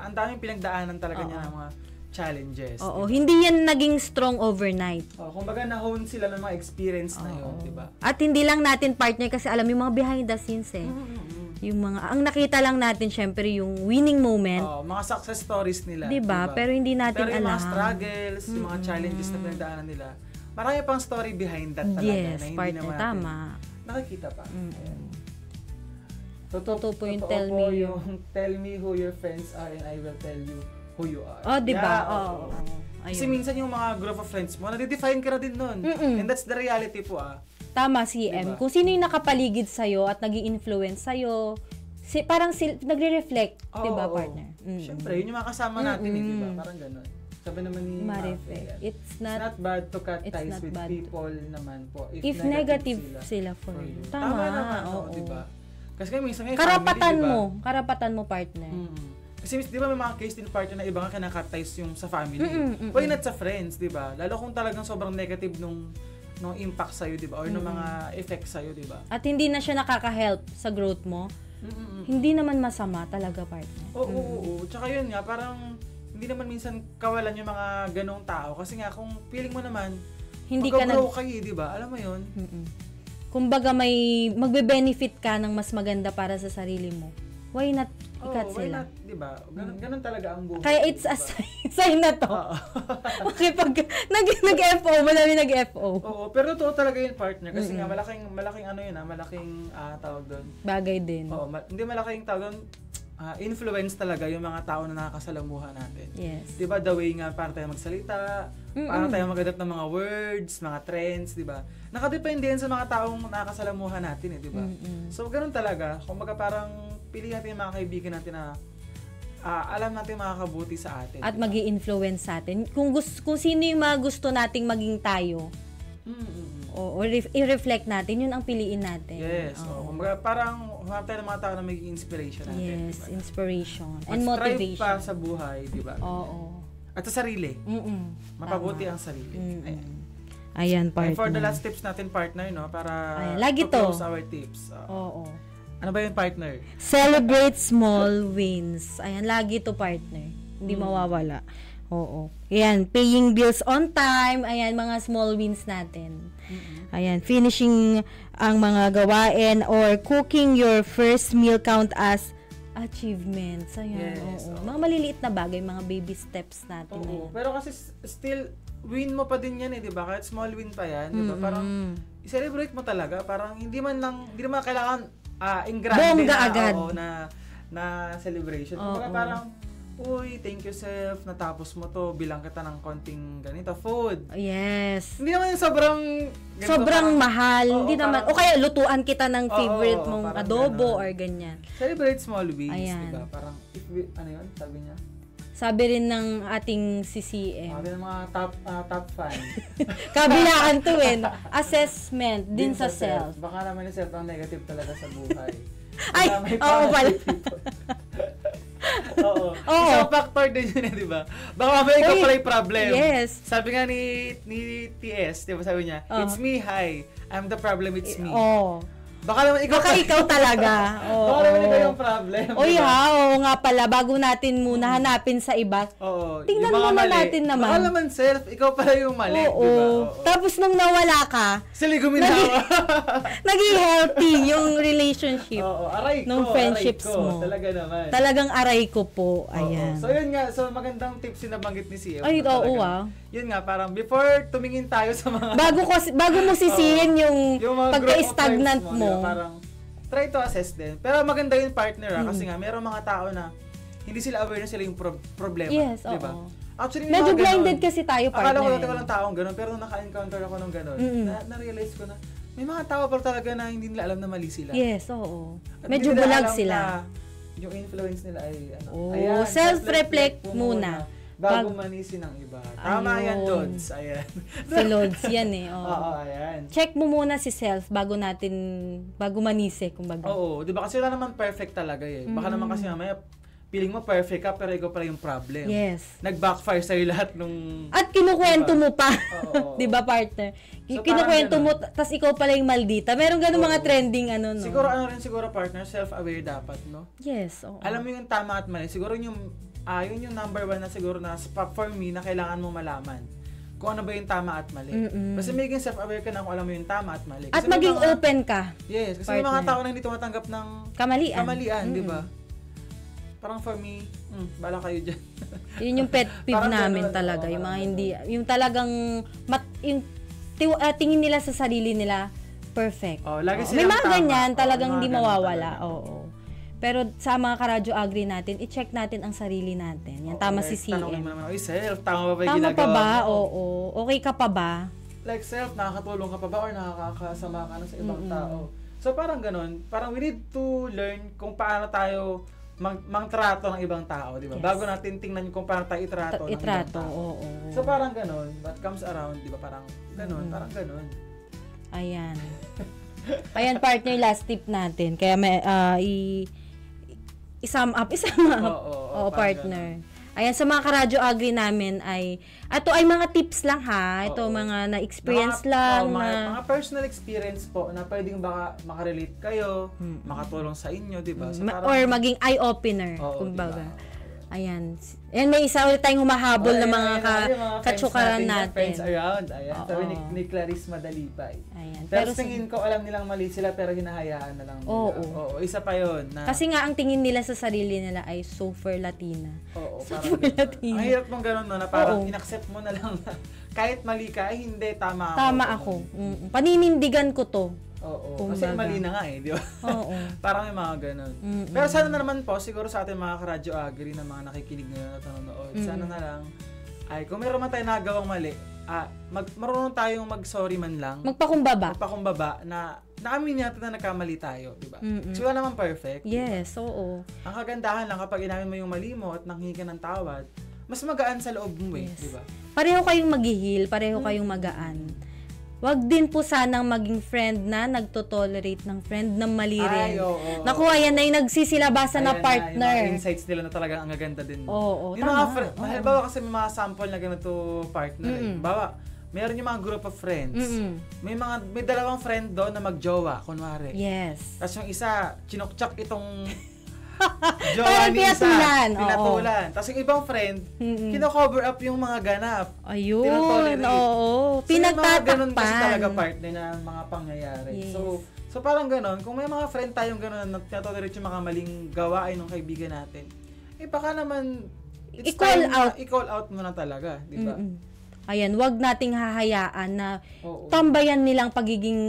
Ang daming pinagdaanan talaga niya ng mga challenges. Oo, diba? Hindi yan naging strong overnight. Kumbaga na-hone sila ng mga experience na yun, di ba? At hindi lang natin, partner, kasi alam yung mga behind the scenes Yung ang nakita lang natin syempre yung winning moment. Mga success stories nila. Diba? Pero hindi natin alam. Pero yung mga struggles, yung mga challenges na pinagdaanan nila, marami pang story behind that talaga. Yes, na hindi partner, naman tama. Nakikita pa. Totoo po yung tell me who your friends are and I will tell you who you are. Diba? Kasi minsan yung mga group of friends mo, nadidefine ka na din nun. And that's the reality po Tama, CM. Diba? Kung sino yung nakapaligid sa'yo at nag-i-influence sa'yo, parang nagre-reflect, diba, partner? Siyempre, yun yung mga kasama natin, diba? Parang gano'n. Sabi naman ni Marife, it's not bad to cut ties with people naman po. If negative sila for you. Tama naman, diba? Kasi minsan ngayon, karapatan mo, partner. Kasi di ba may mga case din, partner, na iba nga kina-cut ties yung sa family. Why not sa friends, diba? Lalo kung talagang sobrang negative nung impact sa'yo, diba? Or nung mga effects sa'yo, diba? At hindi na siya nakaka-help sa growth mo. Hindi naman masama talaga, partner. Oo. Tsaka yun nga, parang hindi naman minsan kawalan yung mga ganong tao. Kasi nga, kung feeling mo naman, mag-grow kayo, diba? Alam mo yun? Kumbaga magbe-benefit ka ng mas maganda para sa sarili mo. Why not ikat sila? Why not, diba? Ganun talaga ang buhay. Kaya it's a sign na to. Okay, pag nag-FO, marami nag-FO. Oo, pero totoo talaga yun, partner. Kasi nga, malaking ano yun, malaking tawag doon. Bagay din. Oo, hindi malaking tawag doon, influence talaga yung mga tao na nakakasalamuha natin. Yes. Diba, the way nga para tayo magsalita, para tayo mag-adapt ng mga words, mga trends, diba? Nakadepende yan sa mga taong nakakasalamuha natin, diba? So, ganun talaga. Kumbaga parang pili natin yung mga kaibigan natin na alam natin makakabuti sa atin. At diba? Magi-influence sa atin. Kung sino yung mga gusto nating maging tayo, o i-reflect natin, yun ang piliin natin. Yes. Kumbaga parang humanap tayo ng mga tao na maging inspiration natin. Yes, diba? Inspiration. And motivation. Pa sa buhay, diba? Oo. At sa sarili. Mapabuti ang sarili. Ayan, partner. And for the last tips natin, partner, no? Para lagi to close our tips. Oo. Ano ba yung partner? Celebrate small wins. Ayan, lagi to, partner. Hindi mawawala. Oo. Ayan, paying bills on time. Ayan, mga small wins natin. Ayan, finishing ang mga gawain or cooking your first meal count as achievements. Ayan, yes, oo. Mga maliliit na bagay, mga baby steps natin. Oo. Pero kasi still, win mo pa din yan di ba? Kahit small win pa yan, di ba? Parang, i-celebrate mo talaga. Parang, hindi naman kailangan ingrande na celebration. Kumbaga parang, uy, thank you, self, natapos mo to, bilang kita ng konting ganito, food. Yes. Hindi naman yung sobrang mahal. Hindi naman, o kaya lutuan kita ng favorite mong adobo or ganyan. Celebrate small wins, diba? Parang, ano yun, sabi niya? Sabi rin ng ating CCM. Sabi ng mga top fan. Kabilaan to assessment din sa self. Baka naman yung self ang negative talaga sa buhay. Ay, oo pala. Oo. Isang factor din yun, di ba? Baka may ikaw pala yung problem. Yes. Sabi nga ni TS, di ba sabi niya, it's me, hi. I'm the problem, it's me. Baka naman ikaw talaga. Baka naman ikaw yung problem. Oo nga pala. Bago natin muna hanapin sa iba. Tingnan muna natin naman. Baka naman self, ikaw pala yung mali. Oo. Tapos nung nawala ka, sila guminawa. Naging healthy yung relationship. Aray ko. Nung friendships mo. Talaga naman. Talagang aray ko po. Ayan. So yun nga. So magandang tips yung nabanggit ni CM. Ay, oo Yun nga, parang before tumingin tayo sa mga... Bago mo sisihin yung pagka-stagnant mo. Parang try to assess din. Pero maganda yung partner kasi nga merong mga tao na hindi sila aware na sila yung problema, yes, di ba? Actually, medyo blinded kasi tayo, partner. Akala ko dati walang taong ganun, pero nung naka-encounter ako ng ganun, na-realize ko na, may mga tao pa talaga na hindi nila alam na mali sila. Yes, oo. Medyo bulag sila. Yung influence nila ay, ayan, self-reflect muna. Bago manisin ng iba. Tama yan, Lods. Ayan. Si Lods yan eh. Oo, ayan. Check mo muna si self bago manisi, kumbaga. Oo, di ba? Kasi wala naman perfect talaga eh. Baka naman kasi mamaya, feeling mo perfect ka, pero ikaw pala yung problem. Yes. Nag-backfire sa'yo lahat nung... At kinukwento mo pa. Oo. Di ba, partner? So, kinukwento mo, tas ikaw pala yung maldita. Meron ganun mga trending no? Siguro siguro partner, self-aware dapat, no? Yes, oo. Alam mo yung tama at mali. Siguro yun yung number one na siguro na for me na kailangan mo malaman kung ano ba yung tama at mali. Kasi maging self-aware ka na kung alam mo yung tama at mali. Kasi at maging open ka. Yes, kasi may mga tao na hindi tumatanggap ng kamalian, di ba? Parang for me, bala kayo dyan. Yun yung pet peeve namin talaga. Yung mga hindi, yung talagang, tingin nila sa sarili nila, perfect. Lagi may mga ganyan, talagang hindi mawawala. Oo. Pero sa mga karadyo agri natin, i-check natin ang sarili natin. Yan, tama si CM. Tanongin mo naman, self, tama ba ba yung ginagawa mo? Tama pa ba? Mo? Oo. Okay ka pa ba? Like self, nakakatulong ka pa ba or nakakasama ka na sa ibang tao? So parang ganun, parang we need to learn kung paano tayo mangtrato ng ibang tao, di ba? Yes. Bago natin tingnan kung paano tayo itrato ng ibang tao. Oo. So parang ganun, what comes around, di ba? Parang ganun, parang ganun. Ayan. Ayan, partner, last tip natin. Kaya may, i-sum up. Oo, partner. Ganun. Ayan, sa mga karadyo agri namin ito ay mga tips lang ha. Ito mga na-experience lang. Mga personal experience po na pwedeng baka makarelate kayo, makatulong sa inyo, di ba? So, or maging eye-opener, kumbaga. Diba? Ayan. And may isa ulit tayong humahabol na mga katsukaran natin. Friends around. Ayan. Sabi ni Clarice Madalipay. Ayan. Pero tingin ko alam nilang mali sila pero hinahayaan na lang nila. Oo. Isa pa yun. Kasi nga ang tingin nila sa sarili nila ay super Latina. Oo. Super Latina. Ang hirap mong ganun, no? Na parang in-accept mo na lang na kahit mali ka, hindi, tama ako. Tama ako. Paninindigan ko to. Oo. Kasi mali na nga di ba? Oo. Parang may mga ganun. Pero sana na naman po, siguro sa ating mga karadyo agri na mga nakikinig ngayon at nanonood, sana na lang, kung meron man tayo nagawang mali, marunong tayong mag-sorry man lang. Magpakumbaba na naamin natin na nagkamali tayo, di ba? So, wala naman perfect. Yes, diba? oo. Ang kagandahan lang kapag inamin mo yung mali mo at nanghingi ka ng tawad, mas magaan sa loob mo di ba? Pareho kayong mag-heal, pareho kayong magaan. Wag din po sanang maging friend na nagto-tolerate ng friend na mali rin. Naku, ayan na yung nagsisilabasan na partner. Yung mga insights nila na talaga ang gaganda din. Oo, yung tama. Halimbawa kasi may mga sample na ganito partner. Halimbawa, meron yung mga group of friends. May dalawang friend doon na magjowa, kunwari. Yes. Tapos yung isa, chinokchak itong jowa ni isa. Pinatulan. Tapos yung ibang friend, kino-cover up yung mga ganap. Ayun, oo. Pinagtatakpan. So, ganun kasi talaga partner ng mga pangyayari. Yes. So parang ganun, kung may mga friend tayong ganun na tinatolerate yung mga maling gawain ng kaibigan natin, baka naman, i-call out mo na talaga, di ba? Ayan, wag nating hahayaan na tambayan nilang pagiging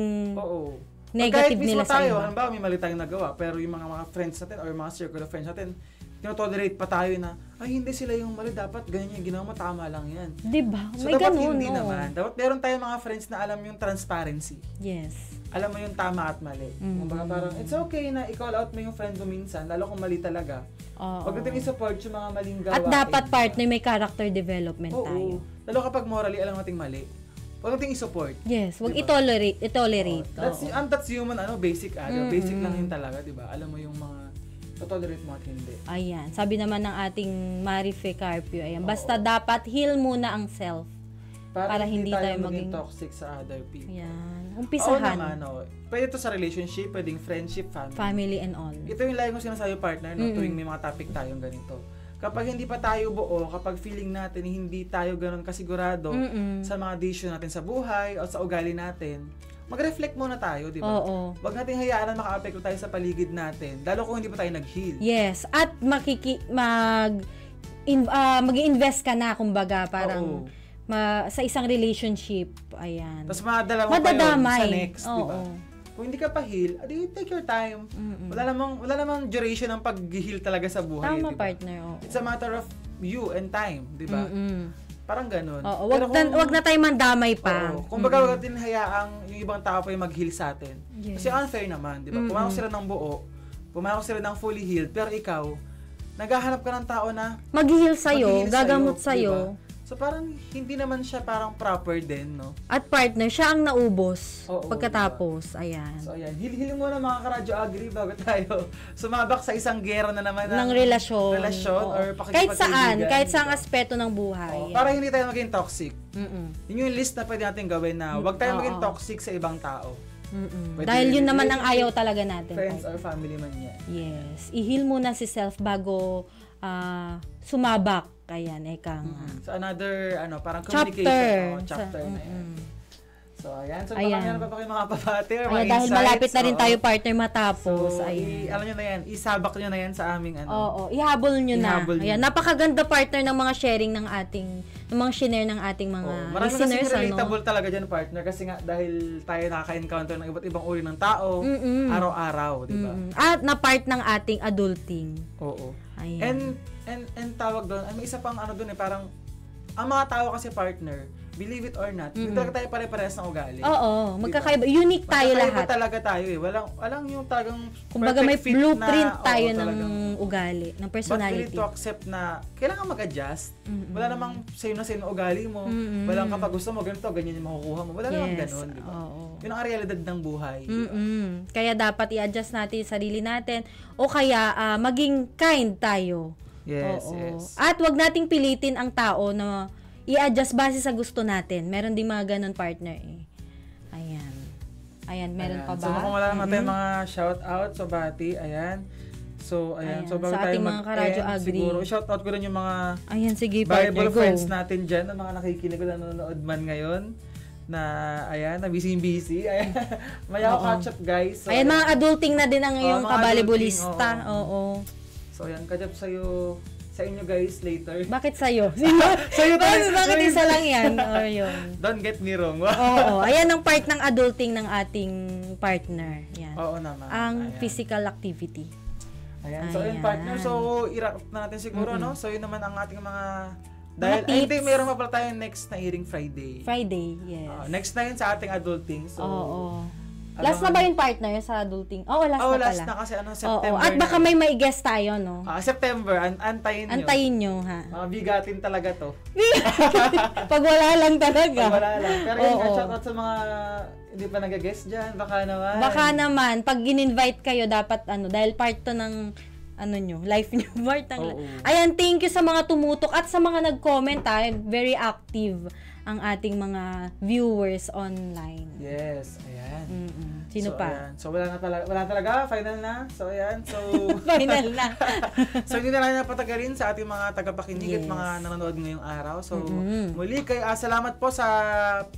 negative nila sa iba. Halimbawa, may mali tayong nagawa, pero yung mga friends natin or mga circle of friends natin, tinotolerate pa tayo na, hindi sila yung mali, dapat ganyan yung ginawa mo, tama lang yan. Diba? So, may dapat ganun, hindi naman. Dapat meron tayong mga friends na alam yung transparency. Yes. Alam mo yung tama at mali. Kumbaga parang, it's okay na i-call out mo yung friend mo minsan, lalo kung mali talaga. Huwag natin i-support yung mga maling gawain. At dapat partner, may character development tayo. Lalo kapag morally, alam nating mali. Huwag nating i-support. Yes, huwag i-tolerate. That's human, basic, basic lang yun talaga, di ba? Alam mo yung mga tolerate mo at hindi. Ayan, sabi naman ng ating Marife Carpio, basta dapat heal muna ang self. Para hindi tayo maging toxic sa other people. Yan. Umpisahan. Pwede to sa relationship, pwedeng friendship, family and all. Ito yung lagi kong sinasabi partner, tuwing may mga topic tayong ganito. Kapag hindi pa tayo buo, kapag feeling natin hindi tayo ganun kasigurado sa mga decision natin sa buhay o sa ugali natin, mag-reflect muna tayo, di ba? Huwag nating hayaan na maka-apekto tayo sa paligid natin, lalo kung hindi pa tayo nag-heal. Yes, at mag-invest ka na, kumbaga, parang sa isang relationship, ayan. Tapos madadamay pa yun sa next, di ba? Kung hindi ka pa heal, take your time. Wala namang duration ng pag-heal talaga sa buhay. Tama, diba? Partner. It's a matter of you and time, di ba? Parang ganun. Oo, wag na tayo mandamay pa. Oo, kumbaga wag natin hayaang yung ibang tao pa yung mag-heal sa atin. Yes. Kasi unfair naman, di ba? Pumayag sila ng buo, pumayag sila ng fully healed, pero ikaw, naghahanap ka ng tao na mag-heal sa'yo, gagamot sa'yo. Diba? So parang hindi naman siya parang proper din, no? At partner, siya ang naubos pagkatapos. Diba? Ayan. So ayan, heal muna mga ka-Radyo Agri bago tayo sumabak sa isang gera na naman ng relasyon or pakikipagkaibigan. kahit saang aspeto ng buhay. Para hindi tayo maging toxic. Yun yung list na pwede natin gawin na huwag tayo maging toxic sa ibang tao. Dahil yun naman ang ayaw talaga natin. Friends or family man yan. Yes. I-heal muna si self bago sumabak. Ayan, eka nga. So another, parang communication. Chapter na yan. So, ayan. So, marami na pa kayo mga papati or mga dahil insights. malapit na rin tayo partner matapos. So, ayan. alam nyo na yan. Isabak nyo na yan sa aming ihabol nyo na. Ayan, napakaganda partner ng mga sharing ng mga share ng ating mga listeners. Marami relatable talaga dyan, partner. Kasi nga, dahil tayo nakaka-encounter ng iba't ibang uri ng tao, araw-araw, di ba? At na part ng ating adulting. Oo. Ayan. And tawag doon, may isa pang doon parang, ang mga tao kasi partner, believe it or not, hindi talaga tayo pare-parehas ng ugali. Oo, magkakaiba. Unique tayo lahat. Magkakaiba talaga tayo eh. Walang yung talagang kumbaga may blueprint tayo ng ugali, ng personality. But we need to accept na kailangan mag-adjust. Wala namang sa'yo na ugali mo. Walang kapag gusto mo ganito, ganyan yung makukuha mo. Wala namang ganun, di ba? Yun ang realidad ng buhay. Kaya dapat i-adjust natin sarili natin o kaya maging kind tayo. Yes. At wag nating pilitin ang tao na i-adjust base sa gusto natin. Meron din mga ganun partner eh. Ayan, meron pa ba? So, kung wala naman tayong mga shout-out, so bati, ayan. So, ayan. So, bago tayo mag-end, siguro, shout-out ko rin yung mga Bible friends natin dyan, na mga nakikinig ko na nanonood man ngayon. Na, ayan, na busy. Ayan, maya catch up, guys. So, ayan, mga adulting na din ang iyong kabalibulista. Oo. So, ayan, catch up sa inyo guys later. Bakit sa'yo? Sa'yo tayo. Bakit isa lang yan? O, yun. Don't get me wrong. Oo. Ayan ang part ng adulting ng ating partner. Yan. Oo naman. Ang physical activity. Ayan. So, yun partner. So, i-wrap na natin siguro, no? So, yun naman ang ating mga dahil, hindi, meron pa pala tayo next na hearing Friday. Yes. Next na yun sa ating adulting. So, last na ba yung partner sa adulting? Last na pala. Last na kasi September. At baka may guest tayo, no? September, antayin nyo. Antayin nyo, ha? Bigatin talaga to. Pag wala lang talaga. Pag wala lang. Pero yung shoutout sa mga hindi pa nag-guest dyan, baka naman. Baka naman, pag in-invite kayo, dapat dahil part to ng life nyo. Ayan, thank you sa mga tumutok at sa mga nag-comment, very active ang ating mga viewers online. Yes, ayan. Sino pa? Ayan. So, wala talaga, final na. So, ayan. So, final na. So, hindi na lang napatagalin sa ating mga tagapakinig at mga nanonood ngayong araw. So, muli salamat po sa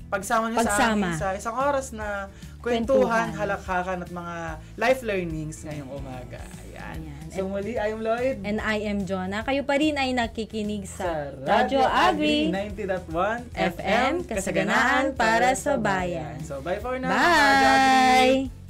pagsama niyo sa amin sa isang oras na kwentuhan, halakhakan at mga life learnings ngayong umaga. Ayan. So, muli, I am Lloyd. And I am Jonah. Kayo pa rin ay nakikinig sa Radyo Agri 90.1 FM, kasaganaan para sa bayan. So, bye for now. Bye!